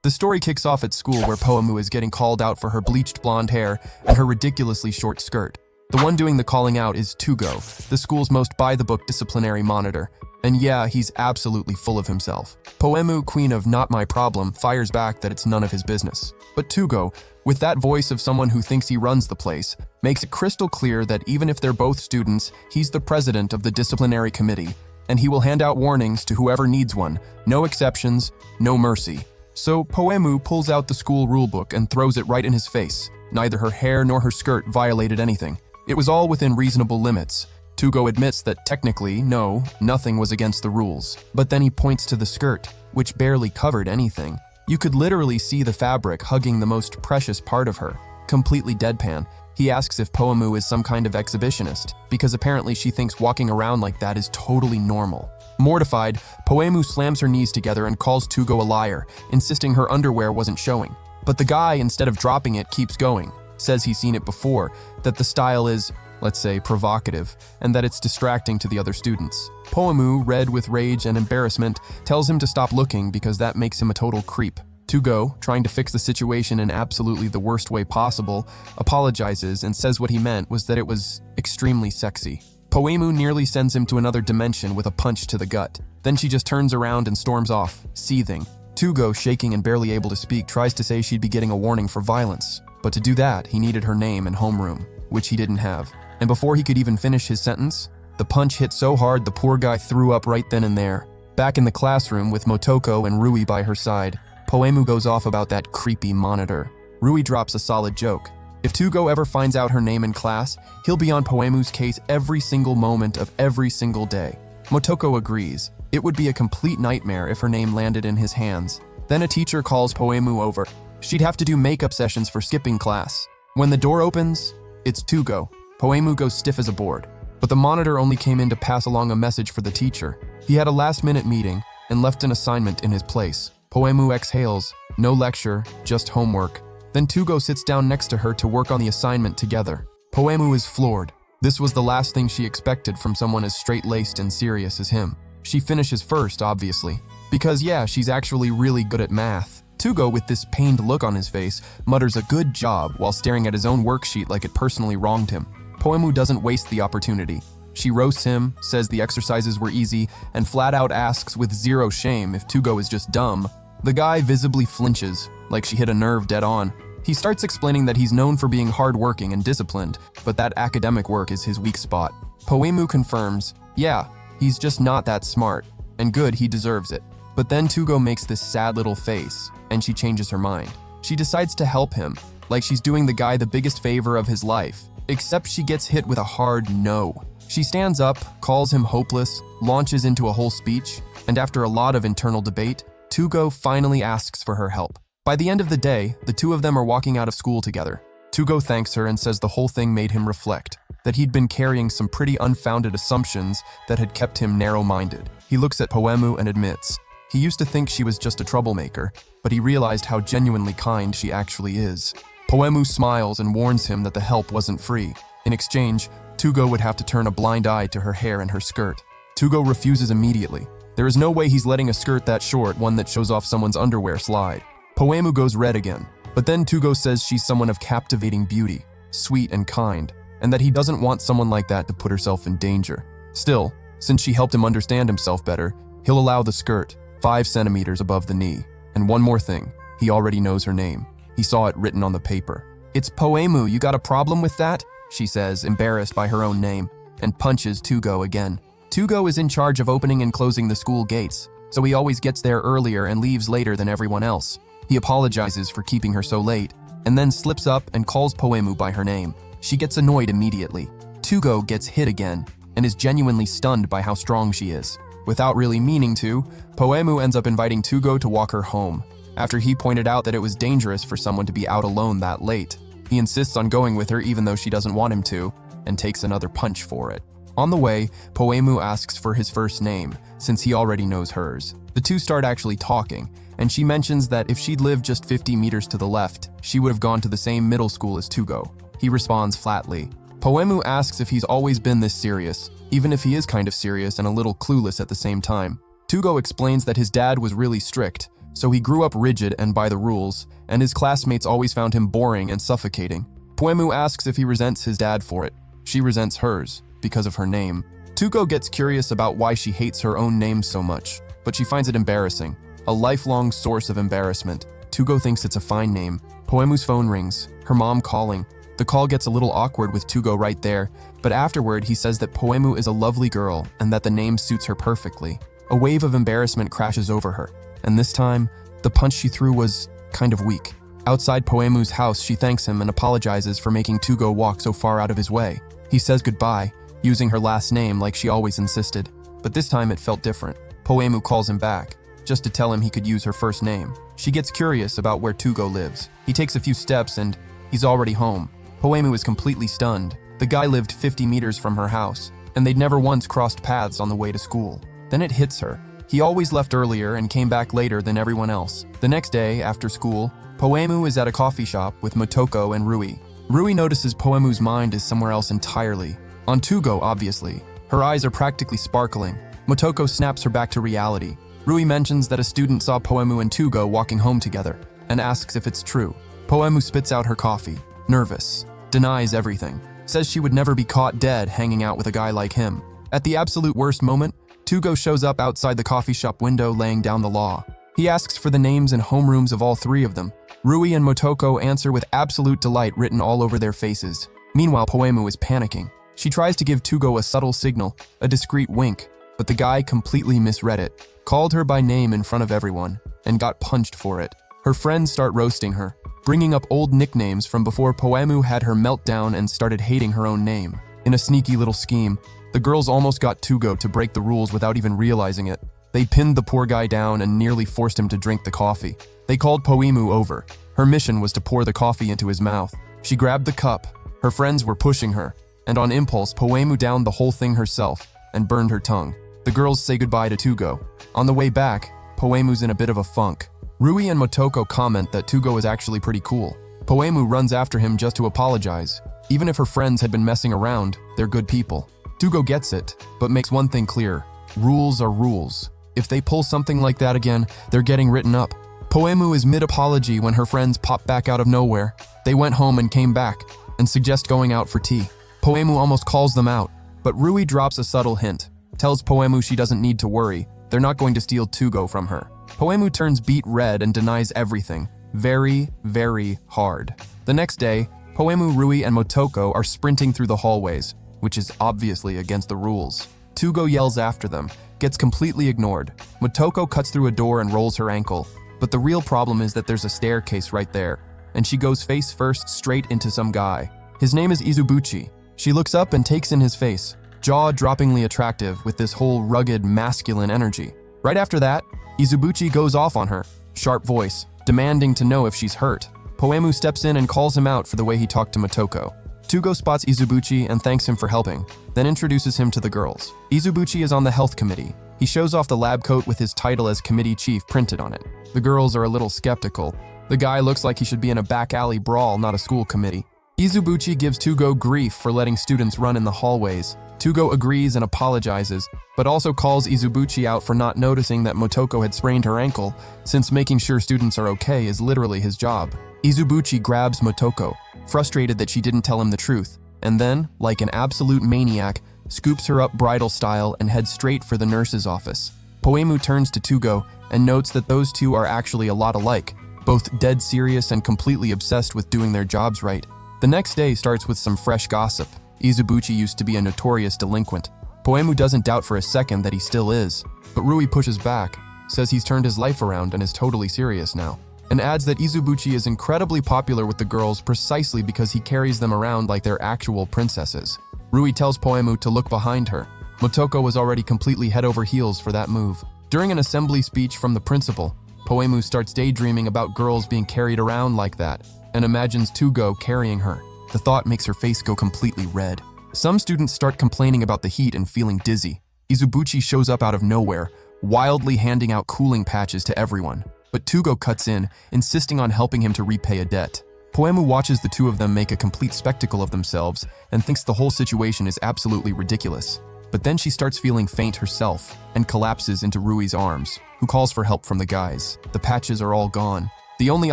The story kicks off at school where Poemu is getting called out for her bleached blonde hair and her ridiculously short skirt. The one doing the calling out is Tugo, the school's most by-the-book disciplinary monitor. And yeah, he's absolutely full of himself. Poemu, queen of not my problem, fires back that it's none of his business. But Tugo, with that voice of someone who thinks he runs the place, makes it crystal clear that even if they're both students, he's the president of the disciplinary committee, and he will hand out warnings to whoever needs one. No exceptions, no mercy. So Poemu pulls out the school rulebook and throws it right in his face. Neither her hair nor her skirt violated anything. It was all within reasonable limits. Tugo admits that technically, no, nothing was against the rules. But then he points to the skirt, which barely covered anything. You could literally see the fabric hugging the most precious part of her. Completely deadpan, he asks if Poemu is some kind of exhibitionist, because apparently she thinks walking around like that is totally normal. Mortified, Poemu slams her knees together and calls Tugo a liar, insisting her underwear wasn't showing. But the guy, instead of dropping it, keeps going. Says he's seen it before, that the style is, let's say, provocative, and that it's distracting to the other students. Poemu, red with rage and embarrassment, tells him to stop looking because that makes him a total creep. Tugo, trying to fix the situation in absolutely the worst way possible, apologizes and says what he meant was that it was extremely sexy. Poemu nearly sends him to another dimension with a punch to the gut. Then she just turns around and storms off, seething. Tugo, shaking and barely able to speak, tries to say she'd be getting a warning for violence. But to do that, he needed her name and homeroom, which he didn't have. And before he could even finish his sentence, the punch hit so hard the poor guy threw up right then and there. Back in the classroom with Motoko and Rui by her side, Poemu goes off about that creepy monitor. Rui drops a solid joke. If Tugo ever finds out her name in class, he'll be on Poemu's case every single moment of every single day. Motoko agrees. It would be a complete nightmare if her name landed in his hands. Then a teacher calls Poemu over. She'd have to do makeup sessions for skipping class. When the door opens, it's Tugo. Poemu goes stiff as a board. But the monitor only came in to pass along a message for the teacher. He had a last-minute meeting and left an assignment in his place. Poemu exhales. No lecture, just homework. Then Tugo sits down next to her to work on the assignment together. Poemu is floored. This was the last thing she expected from someone as straight-laced and serious as him. She finishes first, obviously. Because yeah, she's actually really good at math. Tugo, with this pained look on his face, mutters a good job while staring at his own worksheet like it personally wronged him. Poemu doesn't waste the opportunity. She roasts him, says the exercises were easy, and flat out asks with zero shame if Tugo is just dumb. The guy visibly flinches, like she hit a nerve dead on. He starts explaining that he's known for being hardworking and disciplined, but that academic work is his weak spot. Poemu confirms, yeah, he's just not that smart, and good, he deserves it. But then Tugo makes this sad little face, and she changes her mind. She decides to help him, like she's doing the guy the biggest favor of his life, except she gets hit with a hard no. She stands up, calls him hopeless, launches into a whole speech, and after a lot of internal debate, Tugo finally asks for her help. By the end of the day, the two of them are walking out of school together. Tugo thanks her and says the whole thing made him reflect, that he'd been carrying some pretty unfounded assumptions that had kept him narrow-minded. He looks at Poemu and admits, he used to think she was just a troublemaker, but he realized how genuinely kind she actually is. Poemu smiles and warns him that the help wasn't free. In exchange, Tugo would have to turn a blind eye to her hair and her skirt. Tugo refuses immediately. There is no way he's letting a skirt that short, one that shows off someone's underwear, slide. Poemu goes red again, but then Tugo says she's someone of captivating beauty, sweet and kind, and that he doesn't want someone like that to put herself in danger. Still, since she helped him understand himself better, he'll allow the skirt, 5 centimeters above the knee. And one more thing, he already knows her name. He saw it written on the paper. It's Poemu, you got a problem with that? She says, embarrassed by her own name, and punches Tugo again. Tugo is in charge of opening and closing the school gates, so he always gets there earlier and leaves later than everyone else. He apologizes for keeping her so late, and then slips up and calls Poemu by her name. She gets annoyed immediately. Tugo gets hit again, and is genuinely stunned by how strong she is. Without really meaning to, Poemu ends up inviting Tugo to walk her home, after he pointed out that it was dangerous for someone to be out alone that late. He insists on going with her even though she doesn't want him to, and takes another punch for it. On the way, Poemu asks for his first name, since he already knows hers. The two start actually talking, and she mentions that if she'd lived just 50 meters to the left, she would have gone to the same middle school as Tugo. He responds flatly. Poemu asks if he's always been this serious, even if he is kind of serious and a little clueless at the same time. Tugo explains that his dad was really strict, so he grew up rigid and by the rules, and his classmates always found him boring and suffocating. Poemu asks if he resents his dad for it. She resents hers, because of her name. Tugo gets curious about why she hates her own name so much, but she finds it embarrassing. A lifelong source of embarrassment. Tugo thinks it's a fine name. Poemu's phone rings, her mom calling. The call gets a little awkward with Tugo right there, but afterward he says that Poemu is a lovely girl and that the name suits her perfectly. A wave of embarrassment crashes over her, and this time, the punch she threw was kind of weak. Outside Poemu's house, she thanks him and apologizes for making Tugo walk so far out of his way. He says goodbye, using her last name like she always insisted, but this time it felt different. Poemu calls him back, just to tell him he could use her first name. She gets curious about where Tugo lives. He takes a few steps and he's already home. Poemu is completely stunned. The guy lived 50 meters from her house, and they'd never once crossed paths on the way to school. Then it hits her. He always left earlier and came back later than everyone else. The next day, after school, Poemu is at a coffee shop with Motoko and Rui. Rui notices Poemu's mind is somewhere else entirely. On Tugo, obviously. Her eyes are practically sparkling. Motoko snaps her back to reality. Rui mentions that a student saw Poemu and Tugo walking home together, and asks if it's true. Poemu spits out her coffee, nervous, denies everything, says she would never be caught dead hanging out with a guy like him. At the absolute worst moment, Tugo shows up outside the coffee shop window laying down the law. He asks for the names and homerooms of all three of them. Rui and Motoko answer with absolute delight written all over their faces. Meanwhile, Poemu is panicking. She tries to give Tugo a subtle signal, a discreet wink, but the guy completely misread it, called her by name in front of everyone, and got punched for it. Her friends start roasting her, bringing up old nicknames from before Poemu had her meltdown and started hating her own name. In a sneaky little scheme, the girls almost got Tugo to break the rules without even realizing it. They pinned the poor guy down and nearly forced him to drink the coffee. They called Poemu over. Her mission was to pour the coffee into his mouth. She grabbed the cup. Her friends were pushing her, and on impulse, Poemu downed the whole thing herself and burned her tongue. The girls say goodbye to Tugo. On the way back, Poemu's in a bit of a funk. Rui and Motoko comment that Tugo is actually pretty cool. Poemu runs after him just to apologize. Even if her friends had been messing around, they're good people. Tugo gets it, but makes one thing clear. Rules are rules. If they pull something like that again, they're getting written up. Poemu is mid-apology when her friends pop back out of nowhere. They went home and came back, and suggest going out for tea. Poemu almost calls them out, but Rui drops a subtle hint. Tells Poemu she doesn't need to worry. They're not going to steal Tugo from her. Poemu turns beet red and denies everything. Very, very hard. The next day, Poemu, Rui, and Motoko are sprinting through the hallways, which is obviously against the rules. Tugo yells after them, gets completely ignored. Motoko cuts through a door and rolls her ankle. But the real problem is that there's a staircase right there, and she goes face first straight into some guy. His name is Izubuchi. She looks up and takes in his face, jaw-droppingly attractive with this whole rugged, masculine energy. Right after that, Izubuchi goes off on her, sharp voice, demanding to know if she's hurt. Poemu steps in and calls him out for the way he talked to Motoko. Tugo spots Izubuchi and thanks him for helping, then introduces him to the girls. Izubuchi is on the health committee. He shows off the lab coat with his title as committee chief printed on it. The girls are a little skeptical. The guy looks like he should be in a back alley brawl, not a school committee. Izubuchi gives Tugo grief for letting students run in the hallways. Tugo agrees and apologizes, but also calls Izubuchi out for not noticing that Motoko had sprained her ankle, since making sure students are okay is literally his job. Izubuchi grabs Motoko, frustrated that she didn't tell him the truth, and then, like an absolute maniac, scoops her up bridal style and heads straight for the nurse's office. Poemu turns to Tugo and notes that those two are actually a lot alike, both dead serious and completely obsessed with doing their jobs right. The next day starts with some fresh gossip. Izubuchi used to be a notorious delinquent. Poemu doesn't doubt for a second that he still is, but Rui pushes back, says he's turned his life around and is totally serious now, and adds that Izubuchi is incredibly popular with the girls precisely because he carries them around like they're actual princesses. Rui tells Poemu to look behind her. Motoko was already completely head over heels for that move. During an assembly speech from the principal, Poemu starts daydreaming about girls being carried around like that, and imagines Tugo carrying her. The thought makes her face go completely red. Some students start complaining about the heat and feeling dizzy. Izubuchi shows up out of nowhere, wildly handing out cooling patches to everyone. But Tugo cuts in, insisting on helping him to repay a debt. Poemu watches the two of them make a complete spectacle of themselves and thinks the whole situation is absolutely ridiculous. But then she starts feeling faint herself and collapses into Rui's arms, who calls for help from the guys. The patches are all gone. The only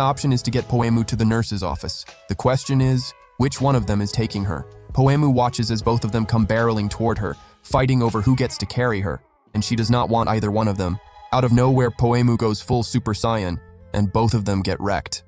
option is to get Poemu to the nurse's office. The question is, which one of them is taking her? Poemu watches as both of them come barreling toward her, fighting over who gets to carry her, and she does not want either one of them. Out of nowhere, Poemu goes full Super Saiyan, and both of them get wrecked.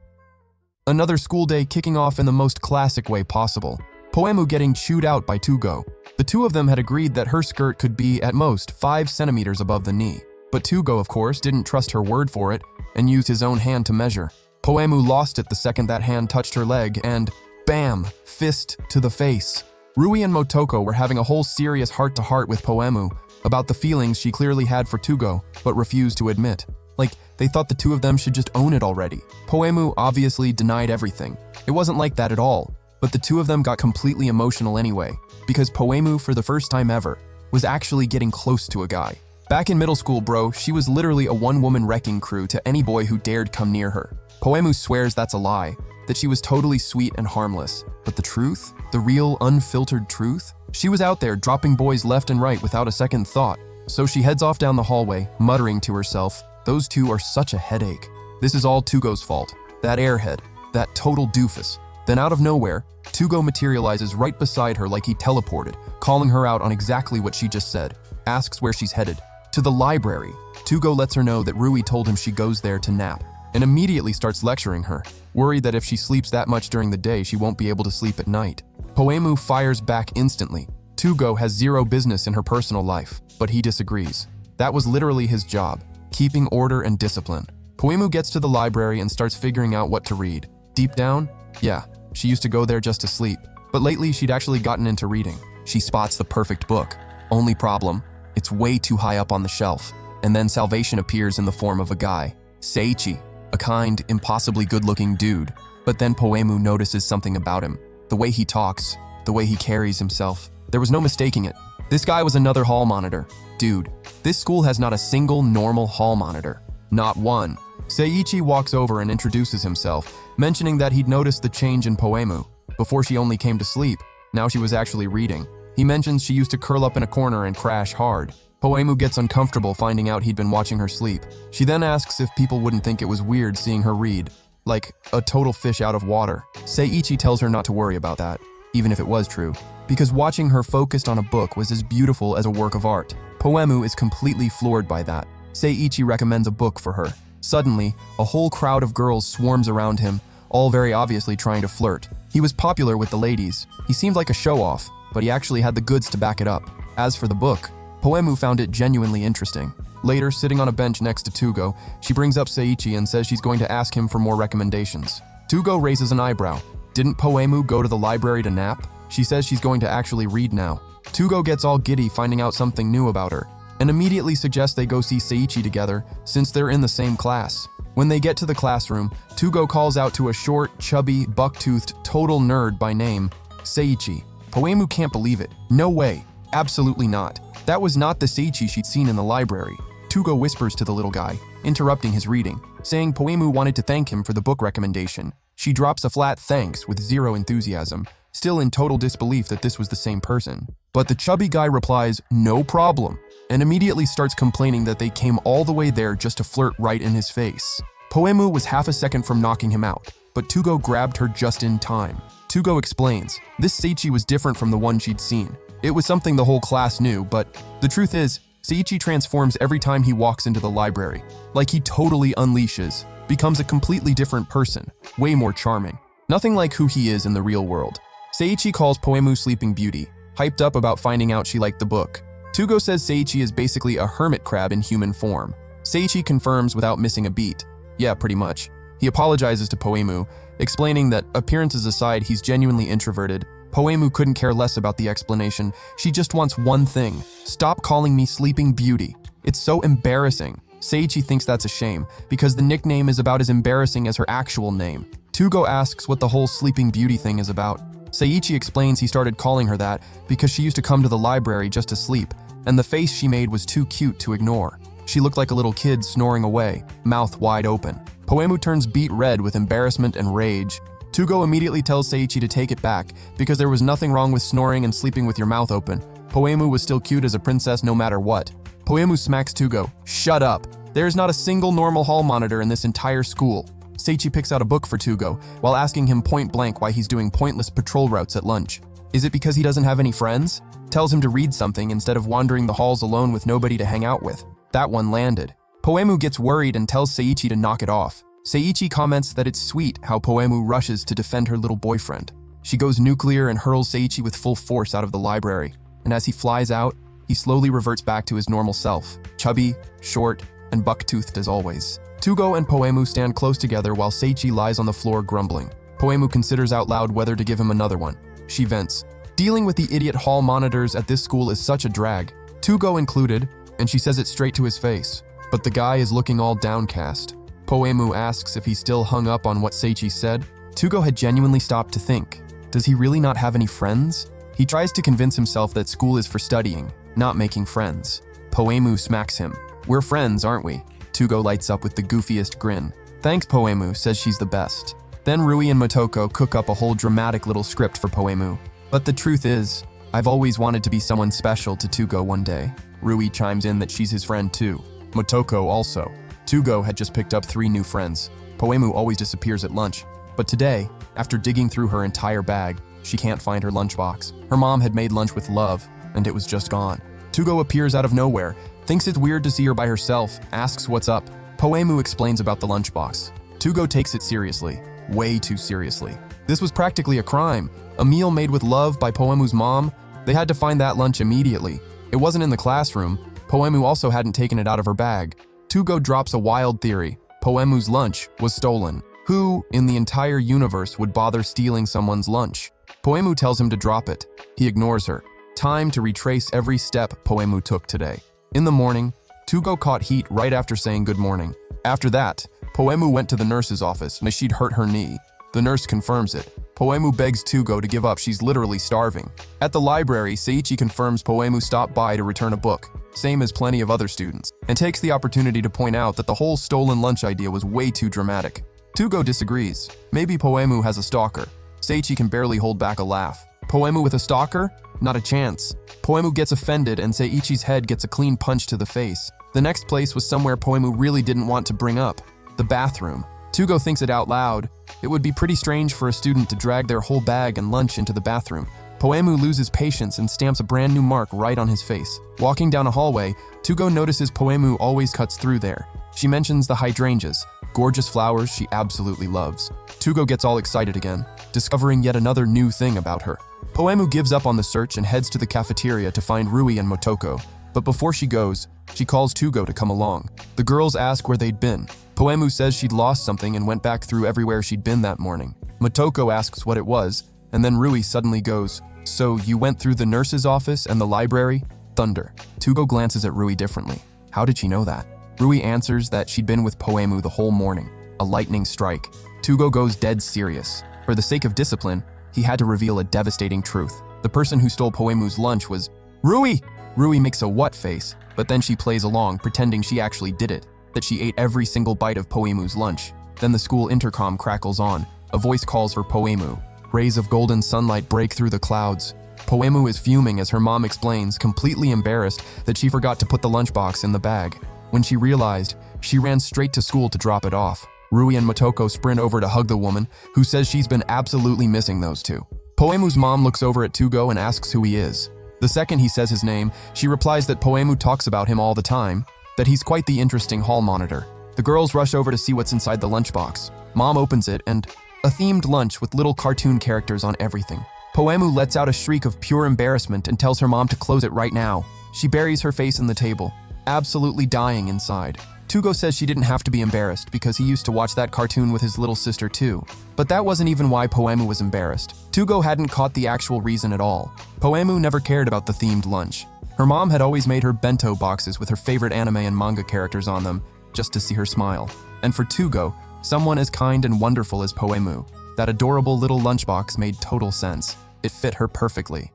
Another school day kicking off in the most classic way possible. Poemu getting chewed out by Tugo. The two of them had agreed that her skirt could be at most 5 centimeters above the knee. But Tugo, of course, didn't trust her word for it and used his own hand to measure. Poemu lost it the second that hand touched her leg and, bam, fist to the face. Rui and Motoko were having a whole serious heart-to-heart with Poemu about the feelings she clearly had for Tugo, but refused to admit. Like, they thought the two of them should just own it already. Poemu obviously denied everything. It wasn't like that at all, but the two of them got completely emotional anyway, because Poemu, for the first time ever, was actually getting close to a guy. Back in middle school, bro, she was literally a one-woman wrecking crew to any boy who dared come near her. Poemu swears that's a lie, that she was totally sweet and harmless. But the truth? The real, unfiltered truth? She was out there dropping boys left and right without a second thought. So she heads off down the hallway, muttering to herself, "Those two are such a headache. This is all Tugo's fault. That airhead. That total doofus." Then out of nowhere, Tugo materializes right beside her like he teleported, calling her out on exactly what she just said. Asks where she's headed. To the library. Tugo lets her know that Rui told him she goes there to nap, and immediately starts lecturing her, worried that if she sleeps that much during the day, she won't be able to sleep at night. Poemu fires back instantly. Tugo has zero business in her personal life, but he disagrees. That was literally his job, keeping order and discipline. Poemu gets to the library and starts figuring out what to read. Deep down, yeah, she used to go there just to sleep, but lately she'd actually gotten into reading. She spots the perfect book. Only problem, it's way too high up on the shelf. And then salvation appears in the form of a guy, Seiichi, a kind, impossibly good-looking dude. But then Poemu notices something about him. The way he talks, the way he carries himself. There was no mistaking it. This guy was another hall monitor. Dude, this school has not a single normal hall monitor. Not one. Seiichi walks over and introduces himself, mentioning that he'd noticed the change in Poemu. Before she only came to sleep, now she was actually reading. He mentions she used to curl up in a corner and crash hard. Poemu gets uncomfortable finding out he'd been watching her sleep. She then asks if people wouldn't think it was weird seeing her read, like a total fish out of water. Seiichi tells her not to worry about that, even if it was true, because watching her focused on a book was as beautiful as a work of art. Poemu is completely floored by that. Seiichi recommends a book for her. Suddenly, a whole crowd of girls swarms around him, all very obviously trying to flirt. He was popular with the ladies. He seemed like a show-off, but he actually had the goods to back it up. As for the book, Poemu found it genuinely interesting. Later, sitting on a bench next to Tugo, she brings up Seiichi and says she's going to ask him for more recommendations. Tugo raises an eyebrow. Didn't Poemu go to the library to nap? She says she's going to actually read now. Tugo gets all giddy finding out something new about her, and immediately suggests they go see Seiichi together since they're in the same class. When they get to the classroom, Tugo calls out to a short, chubby, buck-toothed, total nerd by name, Seiichi. Poemu can't believe it. No way. Absolutely not. That was not the Seiichi she'd seen in the library. Tugo whispers to the little guy, interrupting his reading, saying Poemu wanted to thank him for the book recommendation. She drops a flat thanks with zero enthusiasm, still in total disbelief that this was the same person. But the chubby guy replies, "No problem," and immediately starts complaining that they came all the way there just to flirt right in his face. Poemu was half a second from knocking him out, but Tugo grabbed her just in time. Tugo explains, this Seiichi was different from the one she'd seen. It was something the whole class knew, but the truth is, Seiichi transforms every time he walks into the library. Like he totally unleashes, becomes a completely different person, way more charming. Nothing like who he is in the real world. Seiichi calls Poemu Sleeping Beauty, hyped up about finding out she liked the book. Tugo says Seiichi is basically a hermit crab in human form. Seiichi confirms without missing a beat. Yeah, pretty much. He apologizes to Poemu, explaining that, appearances aside, he's genuinely introverted. Poemu couldn't care less about the explanation. She just wants one thing. Stop calling me Sleeping Beauty. It's so embarrassing. Seiichi thinks that's a shame, because the nickname is about as embarrassing as her actual name. Tugo asks what the whole Sleeping Beauty thing is about. Seiichi explains he started calling her that because she used to come to the library just to sleep, and the face she made was too cute to ignore. She looked like a little kid snoring away, mouth wide open. Poemu turns beet red with embarrassment and rage. Tugo immediately tells Seiichi to take it back because there was nothing wrong with snoring and sleeping with your mouth open. Poemu was still cute as a princess no matter what. Poemu smacks Tugo. Shut up. There's not a single normal hall monitor in this entire school. Seiichi picks out a book for Tugo while asking him point blank why he's doing pointless patrol routes at lunch. Is it because he doesn't have any friends? Tells him to read something instead of wandering the halls alone with nobody to hang out with. That one landed. Poemu gets worried and tells Seiichi to knock it off. Seiichi comments that it's sweet how Poemu rushes to defend her little boyfriend. She goes nuclear and hurls Seiichi with full force out of the library, and as he flies out, he slowly reverts back to his normal self, chubby, short, and buck-toothed as always. Tugo and Poemu stand close together while Seiichi lies on the floor grumbling. Poemu considers out loud whether to give him another one. She vents. Dealing with the idiot hall monitors at this school is such a drag, Tugo included, and she says it straight to his face. But the guy is looking all downcast. Poemu asks if he's still hung up on what Seiichi said. Tugo had genuinely stopped to think. Does he really not have any friends? He tries to convince himself that school is for studying, not making friends. Poemu smacks him. We're friends, aren't we? Tugo lights up with the goofiest grin. Thanks, Poemu, says she's the best. Then Rui and Motoko cook up a whole dramatic little script for Poemu. But the truth is, I've always wanted to be someone special to Tugo one day. Rui chimes in that she's his friend too. Motoko also. Tugo had just picked up 3 new friends. Poemu always disappears at lunch. But today, after digging through her entire bag, she can't find her lunchbox. Her mom had made lunch with love, and it was just gone. Tugo appears out of nowhere, thinks it's weird to see her by herself, asks what's up. Poemu explains about the lunchbox. Tugo takes it seriously, way too seriously. This was practically a crime. A meal made with love by Poemu's mom. They had to find that lunch immediately. It wasn't in the classroom. Poemu also hadn't taken it out of her bag. Tugo drops a wild theory. Poemu's lunch was stolen. Who, in the entire universe, would bother stealing someone's lunch? Poemu tells him to drop it. He ignores her. Time to retrace every step Poemu took today. In the morning, Tugo caught heat right after saying good morning. After that, Poemu went to the nurse's office and she'd hurt her knee. The nurse confirms it. Poemu begs Tugo to give up, she's literally starving. At the library, Seiichi confirms Poemu stopped by to return a book, same as plenty of other students, and takes the opportunity to point out that the whole stolen lunch idea was way too dramatic. Tugo disagrees. Maybe Poemu has a stalker. Seiichi can barely hold back a laugh. Poemu with a stalker? Not a chance. Poemu gets offended and Seiichi's head gets a clean punch to the face. The next place was somewhere Poemu really didn't want to bring up. The bathroom. Tugo thinks it out loud. It would be pretty strange for a student to drag their whole bag and lunch into the bathroom. Poemu loses patience and stamps a brand new mark right on his face. Walking down a hallway, Tugo notices Poemu always cuts through there. She mentions the hydrangeas, gorgeous flowers she absolutely loves. Tugo gets all excited again, discovering yet another new thing about her. Poemu gives up on the search and heads to the cafeteria to find Rui and Motoko. But before she goes, she calls Tugo to come along. The girls ask where they'd been. Poemu says she'd lost something and went back through everywhere she'd been that morning. Motoko asks what it was, and then Rui suddenly goes, "So you went through the nurse's office and the library?" Thunder. Tugo glances at Rui differently. How did she know that? Rui answers that she'd been with Poemu the whole morning. A lightning strike. Tugo goes dead serious. For the sake of discipline, he had to reveal a devastating truth. The person who stole Poemu's lunch was Rui! Rui makes a what face, but then she plays along, pretending she actually did it, that she ate every single bite of Poemu's lunch. Then the school intercom crackles on. A voice calls for Poemu. Rays of golden sunlight break through the clouds. Poemu is fuming as her mom explains, completely embarrassed, that she forgot to put the lunchbox in the bag. When she realized, she ran straight to school to drop it off. Rui and Motoko sprint over to hug the woman, who says she's been absolutely missing those two. Poemu's mom looks over at Tugo and asks who he is. The second he says his name, she replies that Poemu talks about him all the time, that he's quite the interesting hall monitor. The girls rush over to see what's inside the lunchbox. Mom opens it and a themed lunch with little cartoon characters on everything. Poemu lets out a shriek of pure embarrassment and tells her mom to close it right now. She buries her face in the table, absolutely dying inside. Tugo says she didn't have to be embarrassed because he used to watch that cartoon with his little sister too. But that wasn't even why Poemu was embarrassed. Tugo hadn't caught the actual reason at all. Poemu never cared about the themed lunch. Her mom had always made her bento boxes with her favorite anime and manga characters on them, just to see her smile. And for Tugo, someone as kind and wonderful as Poemu, that adorable little lunchbox made total sense. It fit her perfectly.